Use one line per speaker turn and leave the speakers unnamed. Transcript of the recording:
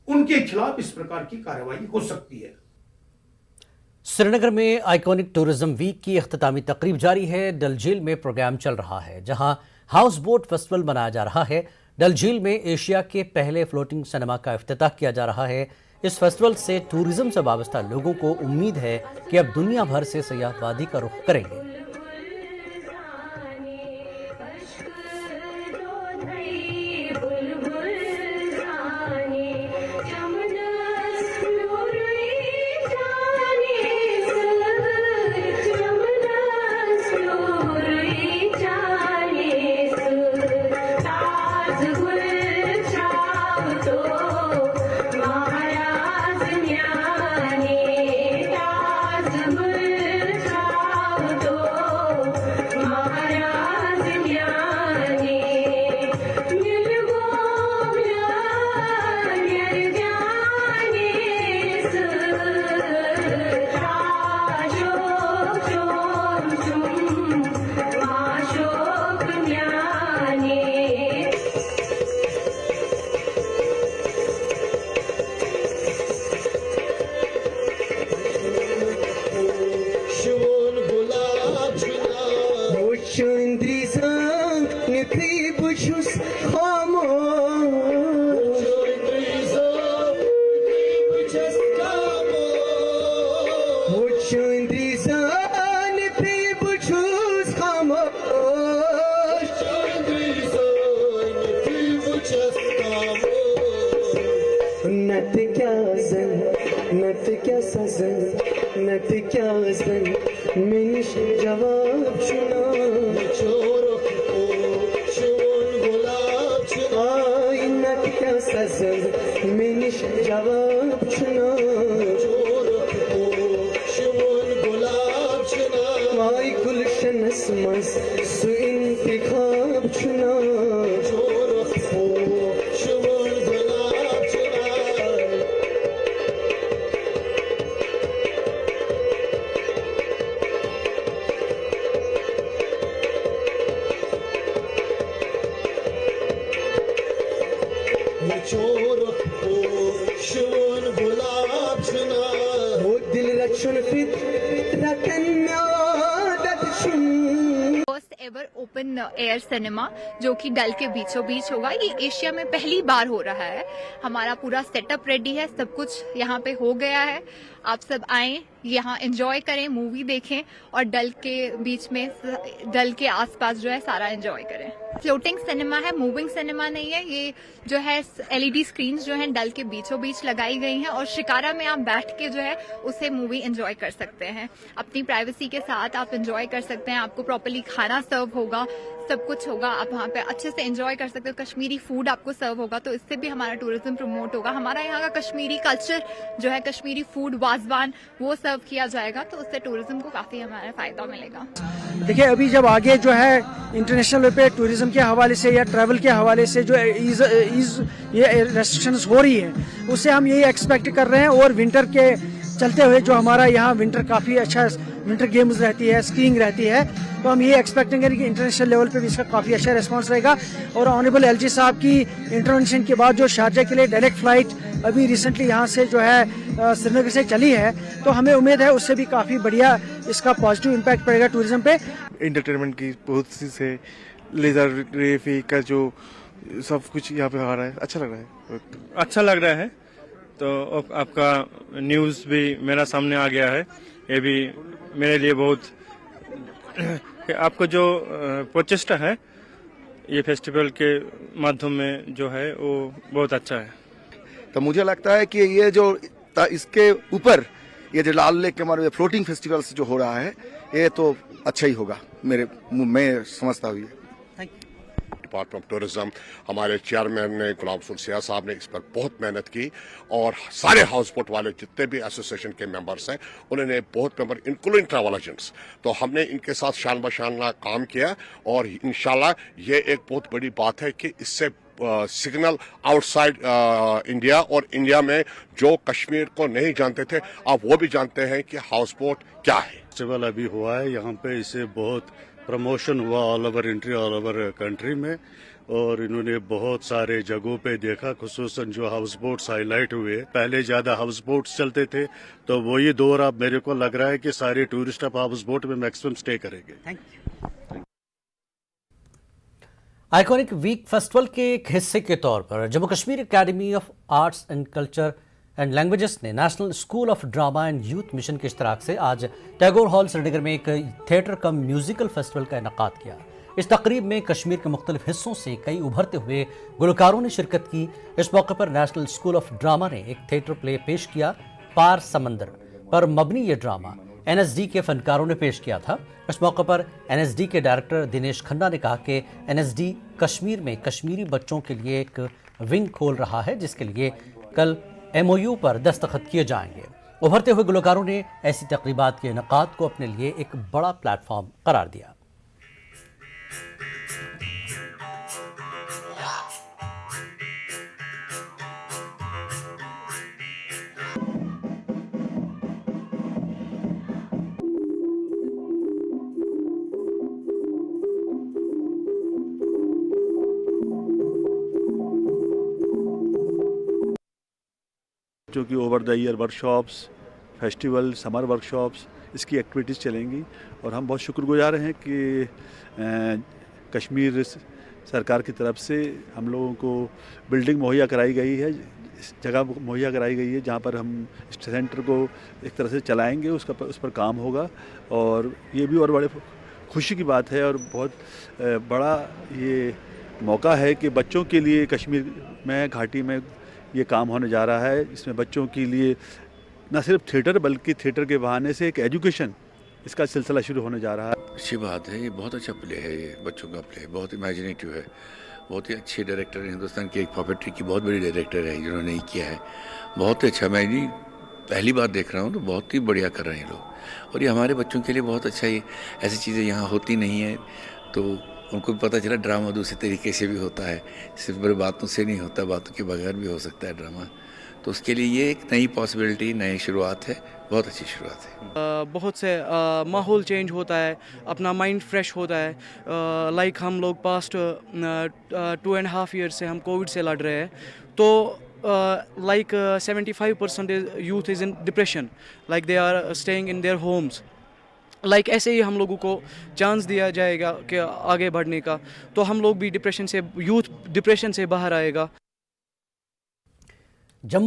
उनके खिलाफ इस प्रकार की कार्रवाई हो सकती है।
श्रीनगर में आइकॉनिक टूरिज्म वीक की इख्तितामी तकरीब जारी है। डल झील में प्रोग्राम चल रहा है जहां हाउस बोट फेस्टिवल मनाया जा रहा है। डल झील में एशिया के पहले फ्लोटिंग सिनेमा का इफ्तिताह किया जा रहा है। इस फेस्टिवल से टूरिज्म से वाबस्ता लोगों को उम्मीद है कि अब दुनिया भर से सयाहबादी का रुख करेंगे।
नत क्या जन मिनिश जवाब चुना चोरों को चोर गुलाब चुना नत क्या सजन मिनिश जवाब चुना चोरों को चोर गुलाब चुना वाई गुलशन मस सु इंतखाब चुना चोरों को चोर गुलाब चुना।
First ever open air cinema जो कि डल के बीचों बीच होगा। ये एशिया में पहली बार हो रहा है। हमारा पूरा सेटअप रेडी है, सब कुछ यहाँ पे हो गया है। आप सब आएं, यहाँ एंजॉय करें, मूवी देखें और डल के बीच में, डल के आसपास जो है सारा एंजॉय करें। फ्लोटिंग सिनेमा है, मूविंग सिनेमा नहीं है। ये जो है LED स्क्रीन जो है डल के बीचों बीच लगाई गई हैं और शिकारा में आप बैठ के जो है उसे मूवी एंजॉय कर सकते हैं। अपनी प्राइवेसी के साथ आप एंजॉय कर सकते हैं। आपको प्रॉपर्ली खाना सर्व होगा, सब कुछ होगा। आप वहाँ पे अच्छे से एंजॉय कर सकते हो। कश्मीरी फूड आपको सर्व होगा, तो इससे भी हमारा टूरिज्म प्रमोट होगा। हमारा यहाँ का कश्मीरी कल्चर जो है, कश्मीरी फूड, वाजवान, वो सर्व किया जाएगा, तो उससे टूरिज्म को काफी हमारा फायदा मिलेगा।
देखिए, अभी जब आगे जो है इंटरनेशनल पे टूरिज्म के हवाले से या ट्रैवल के हवाले से जो ये रेस्ट्रिक्शंस हो रही है, उससे हम यही एक्सपेक्ट कर रहे हैं। और विंटर के चलते हुए जो हमारा यहाँ विंटर काफ़ी अच्छा विंटर गेम्स रहती है, स्कीइंग रहती है, तो हम ये एक्सपेक्ट करेंगे कि इंटरनेशनल लेवल पे भी इसका काफ़ी अच्छा रिस्पांस रहेगा। और ऑनरेबल LG साहब की इंटरवेंशन के बाद जो शारजा के लिए डायरेक्ट फ्लाइट अभी रिसेंटली यहाँ से जो है श्रीनगर से चली है, तो हमें उम्मीद है उससे भी काफ़ी बढ़िया इसका पॉजिटिव इम्पैक्ट पड़ेगा टूरिज्म पे।
एंटरटेनमेंट की बहुत सी से लेजर रेफी का जो सब कुछ यहाँ पे आ रहा है, अच्छा लग रहा है।
अच्छा लग रहा है। तो आपका न्यूज़ भी मेरा सामने आ गया है। ये भी मेरे लिए बहुत आपको जो प्रचेष्टा है ये फेस्टिवल के माध्यम में जो है वो बहुत अच्छा है।
तो मुझे लगता है कि ये जो इसके ऊपर ये जो लाल लेक के हमारे फ्लोटिंग फेस्टिवल्स जो हो रहा है, ये तो अच्छा ही होगा, मैं समझता हूँ।
डिपार्टमेंट ऑफ टूरिज्म, हमारे चेयरमैन ने गुलाम रसूल सियाह साहब ने इस पर बहुत मेहनत की और सारे हाउस बोट वाले जितने भी एसोसिएशन के मेंबर्स हैं उन्होंने बहुत मेंबर इंक्लूडिंग ट्रैवल एजेंट्स, तो हमने इनके साथ शान बशान काम किया और इंशाल्लाह ये एक बहुत बड़ी बात है कि इससे सिग्नल आउटसाइड इंडिया और इंडिया में जो कश्मीर को नहीं जानते थे अब वो भी जानते हैं कि हाउस बोट क्या है।
फेस्टिवल अभी हुआ है यहाँ पे, इससे बहुत प्रमोशन हुआ all over entry, all over country में। और इन्होंने बहुत सारे जगहों पे देखा, खुसूसन जो हाउस बोट्स हाईलाइट हुए। पहले ज्यादा हाउस बोट्स चलते थे, तो वही दौर अब मेरे को लग रहा है कि सारे टूरिस्ट अब हाउस बोट में मैक्सिमम स्टे करेंगे।
आइकॉनिक वीक फेस्टिवल के एक हिस्से के तौर पर Jammu Kashmir academy of arts and culture and languages ने national school of drama and youth mission के इश्तराक से आज टैगोर हॉल श्रीनगर में एक थिएटर कम म्यूजिकल फेस्टिवल का इनेकाद किया। इस तकरीब में कश्मीर के मुख्तलिफ हिस्सों से कई उभरते हुए गुलकारों ने शिरकत की। इस मौके पर नेशनल स्कूल ऑफ ड्रामा ने एक थिएटर प्ले पेश किया। पार समंदर पर मबनी ये ड्रामा NSD के फनकारों ने पेश किया था। इस मौके पर NSD के डायरेक्टर दिनेश खन्ना ने कहा कि NSD कश्मीर में कश्मीरी बच्चों के लिए एक विंग खोल रहा है, जिसके लिए कल MOU पर दस्तखत किए जाएंगे। उभरते हुए गुलकारों ने ऐसी तकरीबात के इनेकाद को अपने लिए एक बड़ा प्लेटफॉर्म करार दिया।
जो कि over the year workshops, festival, summer workshops, इसकी एक्टिविटीज़ चलेंगी। और हम बहुत शुक्रगुजार हैं कि कश्मीर सरकार की तरफ से हम लोगों को बिल्डिंग मुहैया कराई गई है, जगह मुहैया कराई गई है जहाँ पर हम इस सेंटर को एक तरह से चलाएंगे, उस पर काम होगा। और ये भी और बड़े खुशी की बात है और बहुत बड़ा ये मौका है कि बच्चों के लिए कश्मीर में, घाटी में ये काम होने जा रहा है। इसमें बच्चों के लिए न सिर्फ थिएटर बल्कि थिएटर के बहाने से एक एजुकेशन, इसका सिलसिला शुरू होने जा रहा है।
अच्छी बात है, ये बहुत अच्छा प्ले है, ये बच्चों का प्ले बहुत इमेजिनेटिव है। बहुत ही अच्छे डायरेक्टर हैं, हिंदुस्तान की एक पॉपेट्री की बहुत बड़ी डायरेक्टर है जिन्होंने ये किया है। बहुत ही अच्छा, मैं जी पहली बार देख रहा हूँ तो बहुत ही बढ़िया कर रहे हैं लोग। और ये हमारे बच्चों के लिए बहुत अच्छा, ये ऐसी चीज़ें यहाँ होती नहीं है, तो उनको भी पता चला ड्रामा दूसरे तरीके से भी होता है, सिर्फ बड़े बातों से नहीं होता, बातों के बगैर भी हो सकता है ड्रामा। तो उसके लिए ये एक नई पॉसिबिलिटी, नई शुरुआत है, बहुत अच्छी शुरुआत है।
बहुत से माहौल चेंज होता है, अपना माइंड फ्रेश होता है। लाइक हम लोग पास्ट 2.5 ईयर से हम कोविड से लड़ रहे हैं, तो like 75% youth is in depression, like they are staying in their homes. Like ऐसे ही हम लोगों को चांस दिया जाएगा कि आगे बढ़ने का, तो हम लोग भी डिप्रेशन से, यूथ डिप्रेशन से बाहर आएगा।
जम्मू